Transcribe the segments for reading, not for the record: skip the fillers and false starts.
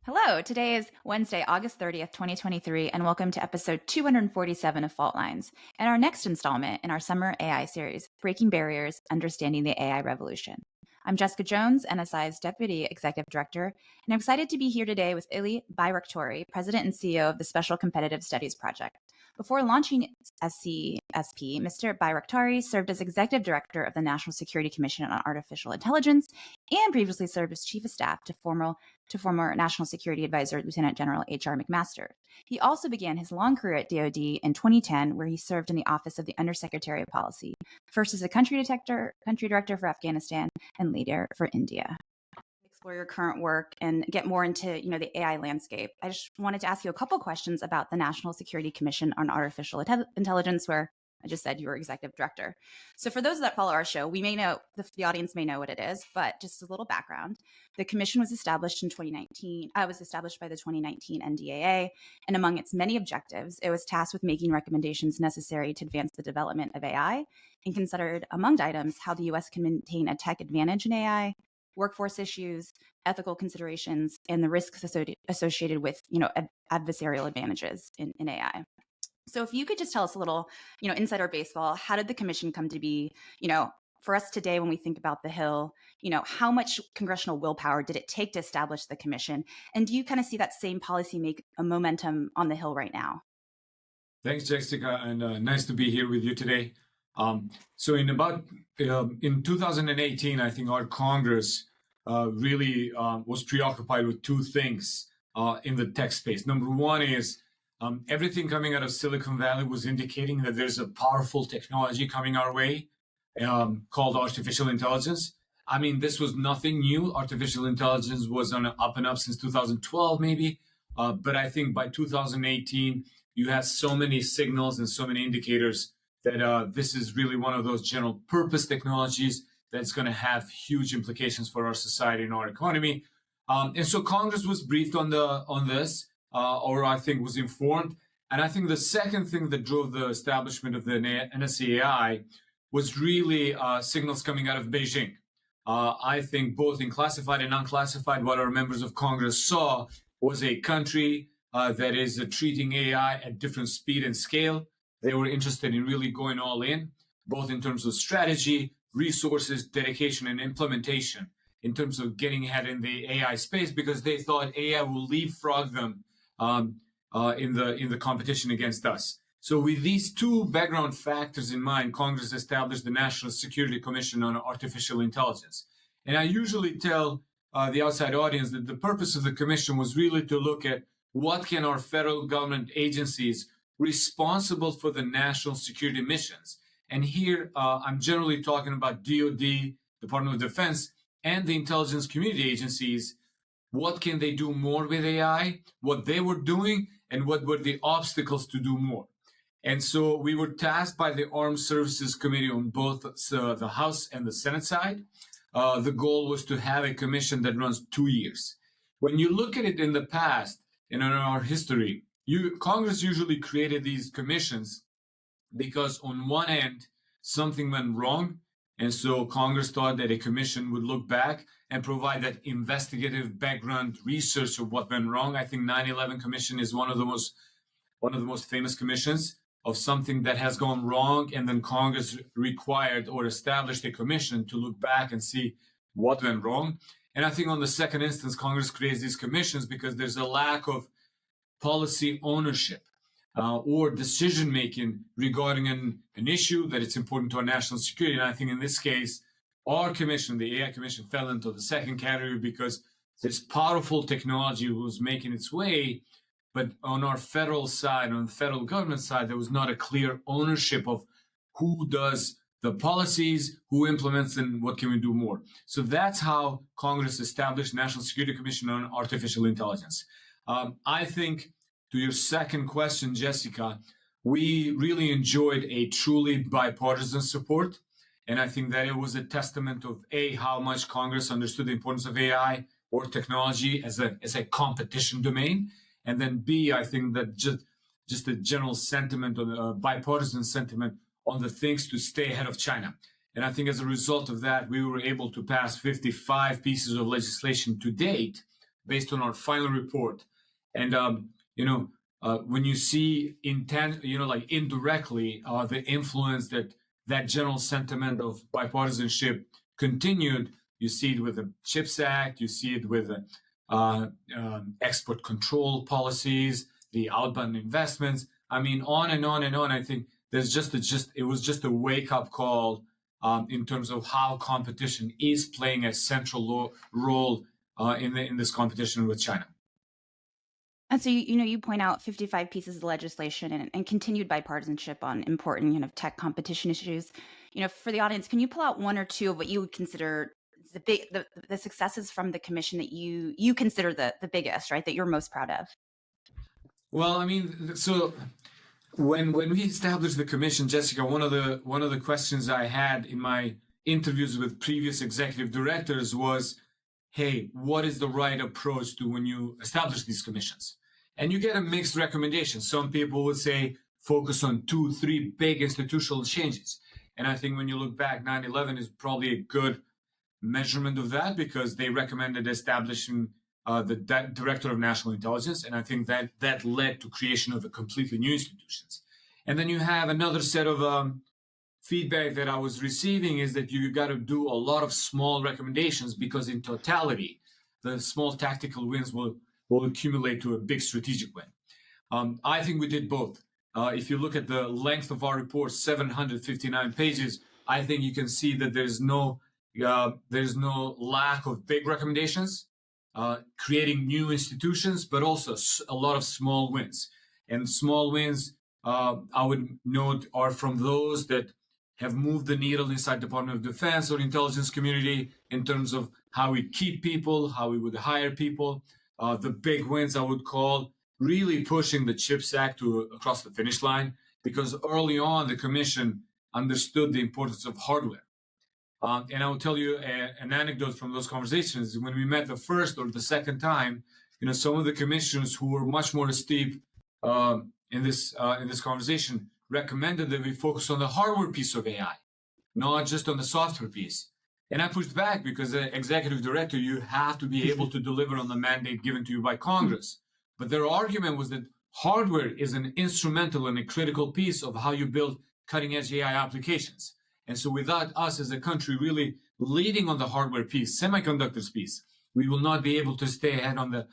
Hello, today is Wednesday, August 30th, 2023, and welcome to episode 247 of Fault Lines, and our next installment in our summer AI series, Breaking Barriers, Understanding the AI Revolution. I'm Jessica Jones, NSI's Deputy Executive Director, and I'm excited to be here today with Ylli Bajraktari, President and CEO of the Special Competitive Studies Project. Before launching SCSP, Mr. Bajraktari served as Executive Director of the National Security Commission on Artificial Intelligence and previously served as Chief of Staff to former National Security Advisor Lieutenant General H.R. McMaster. He also began his long career at DoD in 2010, where he served in the Office of the Undersecretary of Policy, first as a country director for Afghanistan, and later for India. Explore your current work and get more into the AI landscape. I just wanted to ask you a couple questions about the National Security Commission on Artificial Intelligence, where I just said you were executive director. So for those that follow our show, we may know, the audience may know what it is, but just a little background. The commission was established in 2019. It was established by the 2019 NDAA, and among its many objectives, it was tasked with making recommendations necessary to advance the development of AI and considered, among items, how the U.S. can maintain a tech advantage in AI, workforce issues, ethical considerations, and the risks associated with adversarial advantages in AI. So if you could just tell us a little, insider baseball, how did the commission come to be? For us today, when we think about the Hill, how much congressional willpower did it take to establish the commission? And do you kind of see that same policy make a momentum on the Hill right now? Thanks, Jessica, and nice to be here with you today. So in 2018, I think our Congress really was preoccupied with two things in the tech space. Number one is everything coming out of Silicon Valley was indicating that there's a powerful technology coming our way called artificial intelligence. I mean, this was nothing new. Artificial intelligence was on an up and up since 2012, maybe. But I think by 2018, you had so many signals and so many indicators that this is really one of those general purpose technologies that's going to have huge implications for our society and our economy. And so Congress was briefed on this, or I think was informed. And I think the second thing that drove the establishment of the NSAI was really signals coming out of Beijing. I think both in classified and unclassified, what our members of Congress saw was a country that is treating AI at different speed and scale. They were interested in really going all in, both in terms of strategy, resources, dedication, and implementation, in terms of getting ahead in the AI space, because they thought AI will leapfrog them in the competition against us. So with these two background factors in mind, Congress established the National Security Commission on Artificial Intelligence. And I usually tell the outside audience that the purpose of the commission was really to look at what can our federal government agencies responsible for the national security missions. And here I'm generally talking about DoD, Department of Defense, and the intelligence community agencies. What can they do more with AI, what they were doing, and what were the obstacles to do more. And so we were tasked by the Armed Services Committee on both the House and the Senate side. The goal was to have a commission that runs 2 years. When you look at it in the past and in our history, Congress usually created these commissions because on one end, something went wrong. And so Congress thought that a commission would look back and provide that investigative background research of what went wrong. I think 9/11 Commission is one of the most famous commissions of something that has gone wrong. And then Congress required or established a commission to look back and see what went wrong. And I think on the second instance, Congress creates these commissions because there's a lack of policy ownership or decision-making regarding an issue that it's important to our national security. And I think in this case, our commission, the AI Commission, fell into the second category because this powerful technology was making its way, but on our federal side, on the federal government side, there was not a clear ownership of who does the policies, who implements, and what can we do more. So that's how Congress established National Security Commission on Artificial Intelligence. I think to your second question, Jessica, we really enjoyed a truly bipartisan support. And I think that it was a testament of A, how much Congress understood the importance of AI or technology as a competition domain. And then B, I think that just the general sentiment or bipartisan sentiment on the things to stay ahead of China. And I think as a result of that, we were able to pass 55 pieces of legislation to date based on our final report. And when you see indirectly the influence that general sentiment of bipartisanship continued. You see it with the CHIPS Act. You see it with export control policies, the outbound investments. I mean, on and on and on. I think it was just a wake-up call in terms of how competition is playing a central role in this competition with China. And so, you point out 55 pieces of legislation and continued bipartisanship on important, tech competition issues. For the audience, can you pull out one or two of what you would consider the successes from the commission that you consider the biggest, right, that you're most proud of? Well, I mean, so when we established the commission, Jessica, one of the questions I had in my interviews with previous executive directors was, hey, what is the right approach to when you establish these commissions? And you get a mixed recommendation. Some people would say focus on 2-3 big institutional changes. And I think when you look back, 9/11 is probably a good measurement of that, because they recommended establishing the Director of National Intelligence. And I think that led to creation of a completely new institutions. And then you have another set of feedback that I was receiving is that you got to do a lot of small recommendations, because in totality, the small tactical wins will accumulate to a big strategic win. I think we did both. If you look at the length of our report, 759 pages, I think you can see that there's no lack of big recommendations, creating new institutions, but also a lot of small wins. And small wins, I would note, are from those that have moved the needle inside Department of Defense or intelligence community in terms of how we keep people, how we would hire people. The big wins, I would call, really pushing the CHIPS Act across the finish line, because early on the commission understood the importance of hardware. And I will tell you an anecdote from those conversations. When we met the first or the second time, some of the commissioners who were much more esteemed in this conversation recommended that we focus on the hardware piece of AI, not just on the software piece. And I pushed back, because as executive director, you have to be able to deliver on the mandate given to you by Congress. But their argument was that hardware is an instrumental and a critical piece of how you build cutting-edge AI applications. And so without us as a country really leading on the hardware piece, semiconductors piece, we will not be able to stay ahead on the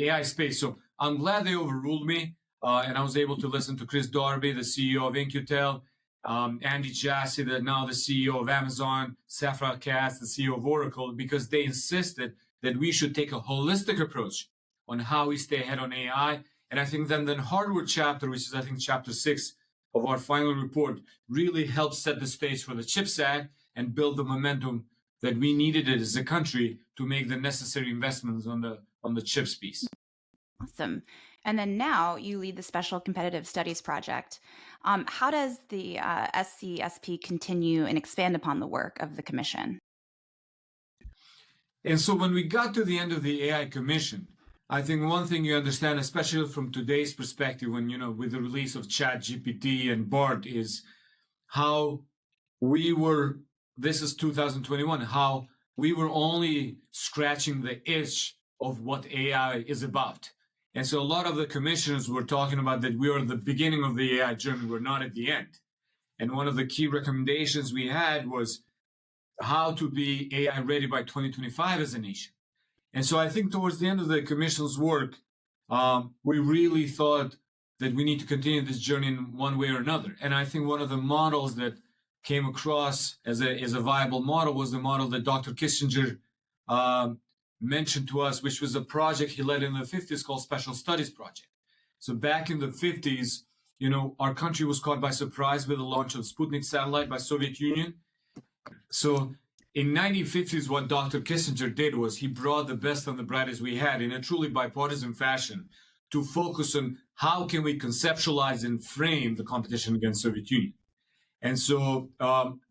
AI space. So I'm glad they overruled me, and I was able to listen to Chris Darby, the CEO of Incutel, Andy Jassy, now the CEO of Amazon, Safra Katz, the CEO of Oracle, because they insisted that we should take a holistic approach on how we stay ahead on AI. And I think then the hardware chapter, which is I think chapter 6 of our final report, really helps set the stage for the CHIPS Act and build the momentum that we needed it as a country to make the necessary investments on the CHIPS piece. Awesome. And then now you lead the Special Competitive Studies Project. How does the SCSP continue and expand upon the work of the commission? And so when we got to the end of the AI Commission, I think one thing you understand, especially from today's perspective, when, with the release of ChatGPT and BART, is how this is 2021, how we were only scratching the itch of what AI is about. And so a lot of the commissioners were talking about that we are at the beginning of the AI journey, we're not at the end. And one of the key recommendations we had was how to be AI ready by 2025 as a nation. And so I think towards the end of the commission's work, we really thought that we need to continue this journey in one way or another. And I think one of the models that came across as a viable model was the model that Dr. Kissinger mentioned to us, which was a project he led in the 50s called Special Studies Project. So back in the 50s, our country was caught by surprise with the launch of Sputnik satellite by Soviet Union. So in 1950s, what Dr. Kissinger did was he brought the best and the brightest we had in a truly bipartisan fashion to focus on how can we conceptualize and frame the competition against Soviet Union. And so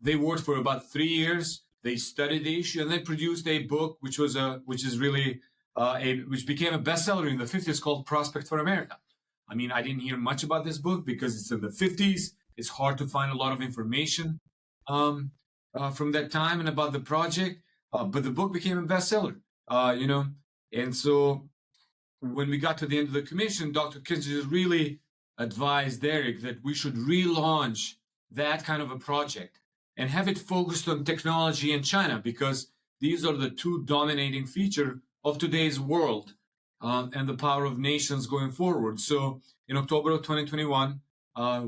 they worked for about 3 years. They studied the issue and they produced a book, which became a bestseller in the 50s called Prospect for America. I mean, I didn't hear much about this book because it's in the 50s. It's hard to find a lot of information from that time and about the project. But the book became a bestseller. And so when we got to the end of the commission, Dr. Kissinger really advised Eric that we should relaunch that kind of a project and have it focused on technology in China, because these are the two dominating features of today's world and the power of nations going forward. So in October of 2021,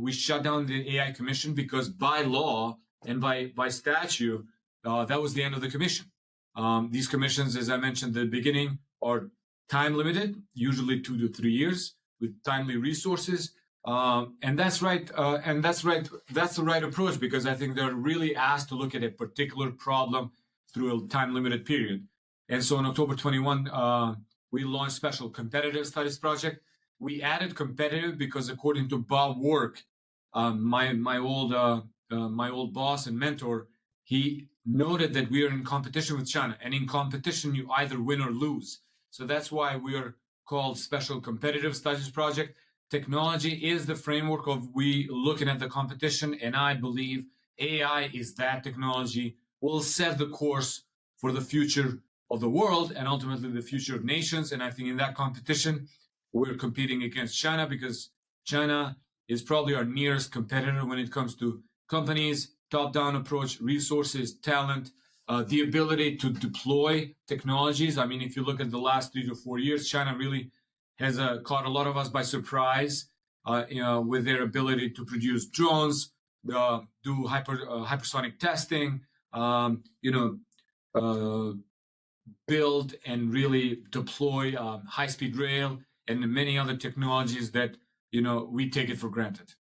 we shut down the AI Commission because by law and by statute, that was the end of the commission. These commissions, as I mentioned at the beginning, are time limited, usually 2 to 3 years, with timely resources. And that's right. And that's right. That's the right approach, because I think they're really asked to look at a particular problem through a time limited period. And so on October 21, we launched Special Competitive Studies Project. We added competitive because, according to Bob Work, my old boss and mentor, he noted that we are in competition with China, and in competition you either win or lose. So that's why we are called Special Competitive Studies Project. Technology is the framework of we looking at the competition, and I believe AI is that technology will set the course for the future of the world and ultimately the future of nations. And I think in that competition, we're competing against China, because China is probably our nearest competitor when it comes to companies, top-down approach, resources, talent, the ability to deploy technologies. I mean, if you look at the last 3 to 4 years, China really has caught a lot of us by surprise, with their ability to produce drones, do hypersonic testing, build and really deploy high-speed rail and many other technologies that, we take it for granted.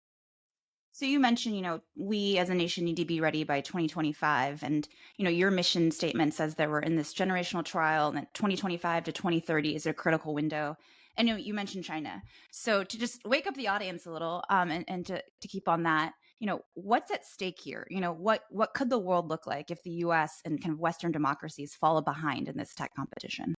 So you mentioned, we as a nation need to be ready by 2025. And, your mission statement says that we're in this generational trial and that 2025 to 2030 is a critical window. And you mentioned China. So to just wake up the audience a little and to keep on that, what's at stake here? What could the world look like if the US and kind of Western democracies follow behind in this tech competition?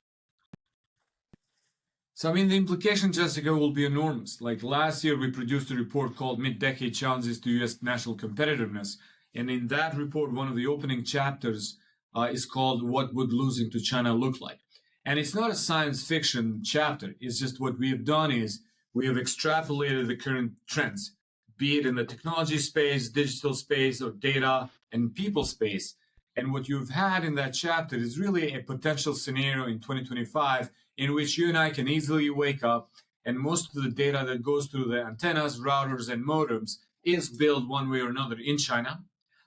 So, the implication, Jessica, will be enormous. Like last year, we produced a report called Mid-Decade Challenges to U.S. National Competitiveness. And in that report, one of the opening chapters is called What Would Losing to China Look Like? And it's not a science fiction chapter. It's just what we have done is we have extrapolated the current trends, be it in the technology space, digital space, or data and people space. And what you've had in that chapter is really a potential scenario in 2025 in which you and I can easily wake up, and most of the data that goes through the antennas, routers, and modems is built one way or another in China.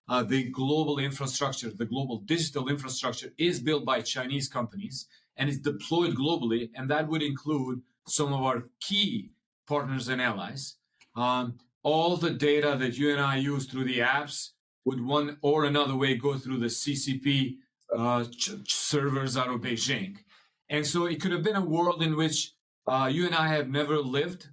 The global infrastructure, the global digital infrastructure is built by Chinese companies and is deployed globally, and that would include some of our key partners and allies. All the data that you and I use through the apps would one or another way go through the CCP servers out of Beijing. And so it could have been a world in which you and I have never lived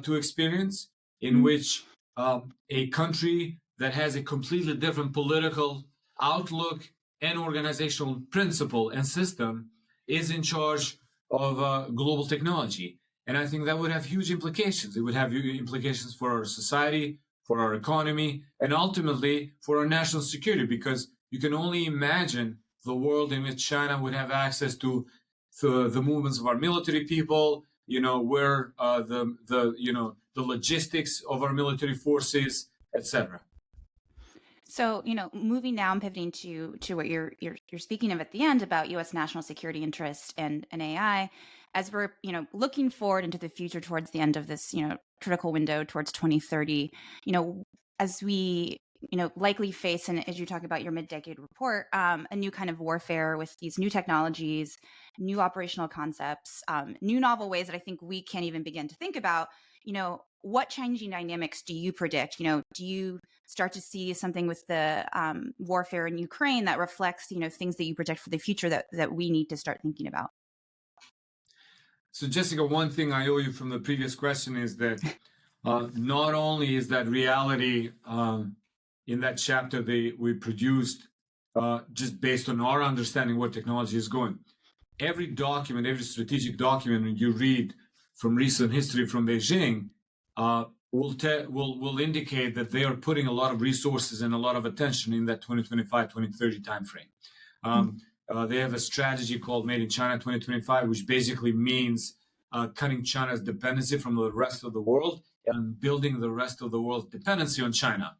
to experience, in which a country that has a completely different political outlook and organizational principle and system is in charge of global technology. And I think that would have huge implications. It would have implications for our society, for our economy, and ultimately for our national security, because you can only imagine the world in which China would have access to the movements of our military people, where the logistics of our military forces, etc. So, moving now and pivoting to what you're speaking of at the end about U.S. national security interest and AI, as we're looking forward into the future towards the end of this critical window towards 2030, as we likely face, and as you talk about your mid-decade report, a new kind of warfare with these new technologies, new operational concepts, new novel ways that I think we can't even begin to think about. What changing dynamics do you predict? Do you start to see something with the warfare in Ukraine that reflects, things that you predict for the future that we need to start thinking about? So, Jessica, one thing I owe you from the previous question is that not only is that reality in that chapter we produced just based on our understanding where technology is going. Every document, every strategic document you read from recent history from Beijing will indicate that they are putting a lot of resources and a lot of attention in that 2025-2030 timeframe. they have a strategy called Made in China 2025, which basically means cutting China's dependency from the rest of the world and building the rest of the world's dependency on China.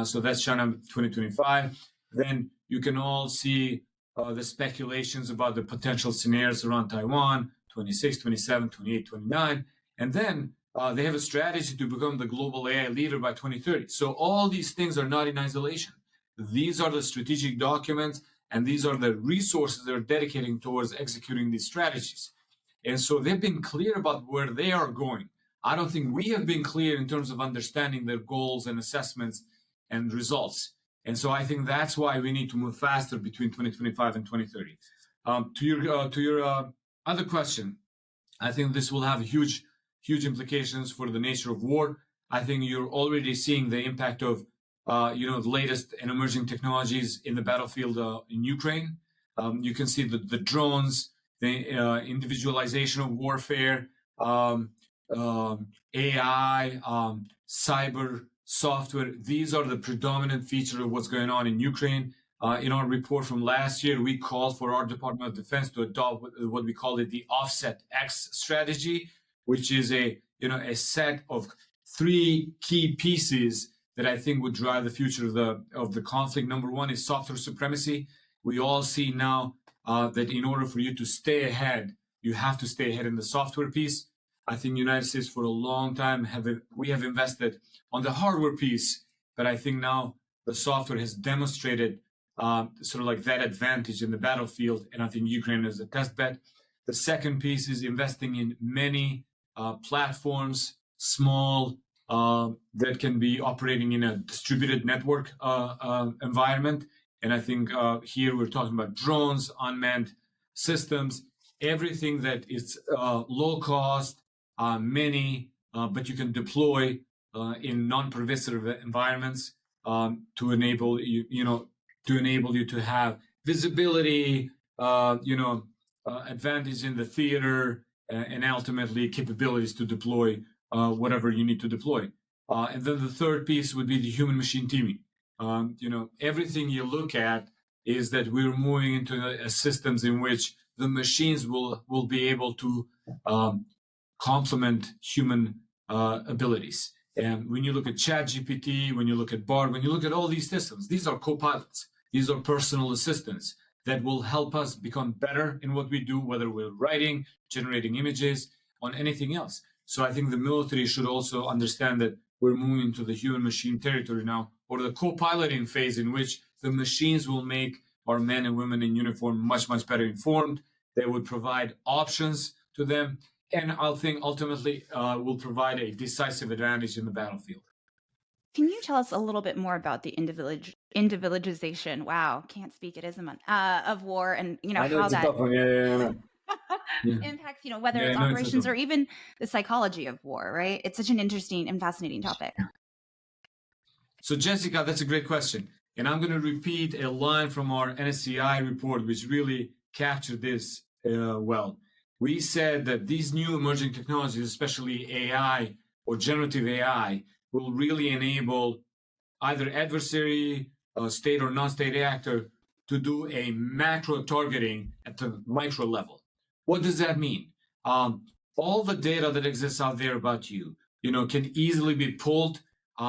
So that's China 2025. Then you can all see the speculations about the potential scenarios around Taiwan, 26, 27, 28, 29. And then they have a strategy to become the global AI leader by 2030. So all these things are not in isolation. These are the strategic documents, and these are the resources they're dedicating towards executing these strategies. And so they've been clear about where they are going. I don't think we have been clear in terms of understanding their goals and assessments and results. And so I think that's why we need to move faster between 2025 and 2030. To your other question, I think this will have huge implications for the nature of war. I think you're already seeing the impact of the latest and emerging technologies in the battlefield in Ukraine. You can see the drones, the individualization of warfare, AI, cyber software. These are the predominant feature of what's going on in Ukraine. In our report from last year, we called for our Department of Defense to adopt what we call it the Offset X strategy, which is a set of 3 key pieces that I think would drive the future of the conflict. Number one is software supremacy. We all see now that in order for you to stay ahead, you have to stay ahead in the software piece. I think the United States for a long time we have invested on the hardware piece, but I think now the software has demonstrated sort of like that advantage in the battlefield, and I think Ukraine is a test bed. The second piece is investing in many platforms, small, that can be operating in a distributed network environment. And I think here we're talking about drones, unmanned systems, everything that is low cost, but you can deploy in non-pervasive environments to enable you to have visibility, advantage in the theater, and ultimately capabilities to deploy whatever you need to deploy. And then the third piece would be the human-machine teaming. Everything you look at is that we're moving into systems in which the machines will be able to complement human abilities. And when you look at ChatGPT, when you look at Bard, when you look at all these systems, these are co-pilots. These are personal assistants that will help us become better in what we do, whether we're writing, generating images, on anything else. So I think the military should also understand that we're moving to the human-machine territory now, or the co-piloting phase in which the machines will make our men and women in uniform much, much better informed. They would provide options to them, and I think ultimately will provide a decisive advantage in the battlefield. Can you tell us a little bit more about the individualization? Wow, can't speak, it is a month of war, and how that impacts, whether it's operations or even the psychology of war, right? It's such an interesting and fascinating topic. So Jessica, that's a great question. And I'm going to repeat a line from our NSCI report, which really captured this well. We said that these new emerging technologies, especially AI or generative AI, will really enable either adversary, state or non-state actor to do a macro targeting at the micro level. What does that mean? All the data that exists out there about you, can easily be pulled.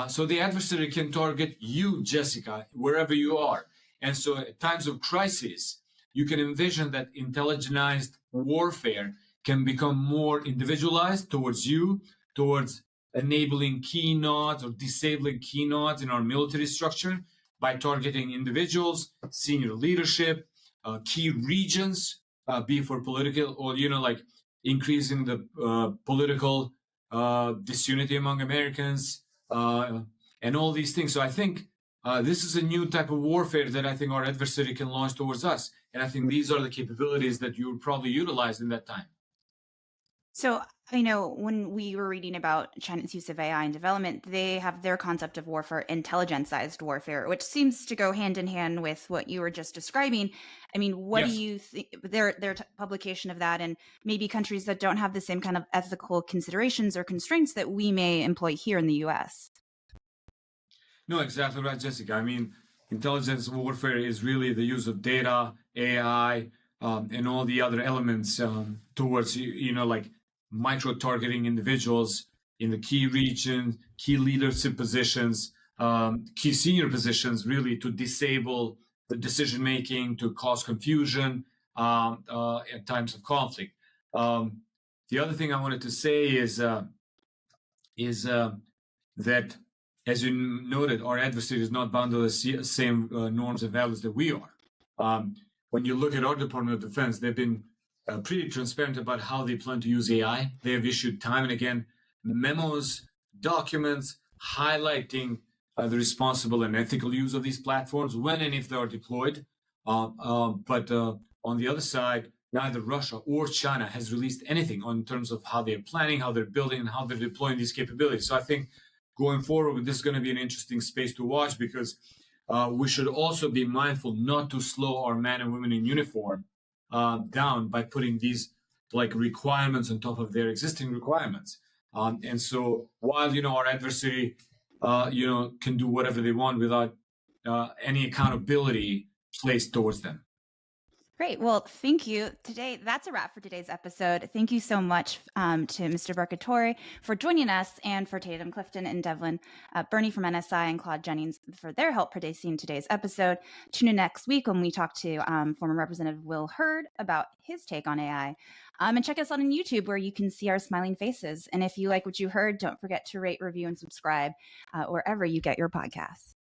So the adversary can target you, Jessica, wherever you are. And so at times of crisis, you can envision that intelligentized warfare can become more individualized towards you, towards enabling key nodes or disabling key nodes in our military structure by targeting individuals, senior leadership, key regions, be for political or, like increasing the political disunity among Americans, and all these things. So I think this is a new type of warfare that I think our adversary can launch towards us. And I think these are the capabilities that you will probably utilize in that time. So I know when we were reading about China's use of AI in development, they have their concept of warfare, intelligence-sized warfare, which seems to go hand in hand with what you were just describing. I mean, what do you think, their publication of that, and maybe countries that don't have the same kind of ethical considerations or constraints that we may employ here in the U.S.? No, exactly right, Jessica. I mean, intelligence warfare is really the use of data, AI, and all the other elements towards, like micro-targeting individuals in the key regions, key leadership positions, key senior positions, really to disable the decision-making, to cause confusion at times of conflict. The other thing I wanted to say is that, as you noted, our adversary is not bound to the same norms and values that we are. When you look at our Department of Defense, they've been pretty transparent about how they plan to use AI. They have issued time and again memos, documents highlighting the responsible and ethical use of these platforms when and if they are deployed. But on the other side, neither Russia or China has released anything in terms of how they're planning, how they're building, and how they're deploying these capabilities. So I think going forward, this is going to be an interesting space to watch, because we should also be mindful not to slow our men and women in uniform down by putting these requirements on top of their existing requirements. And so while our adversary can do whatever they want without any accountability placed towards them. Great. Well, thank you. That's a wrap for today's episode. Thank you so much to Mr. Bajraktari for joining us, and for Tatum Clifton and Devlin, Bernie from NSI, and Claude Jennings for their help producing today's episode. Tune in next week when we talk to former Representative Will Hurd about his take on AI. And check us out on YouTube, where you can see our smiling faces. And if you like what you heard, don't forget to rate, review, and subscribe wherever you get your podcasts.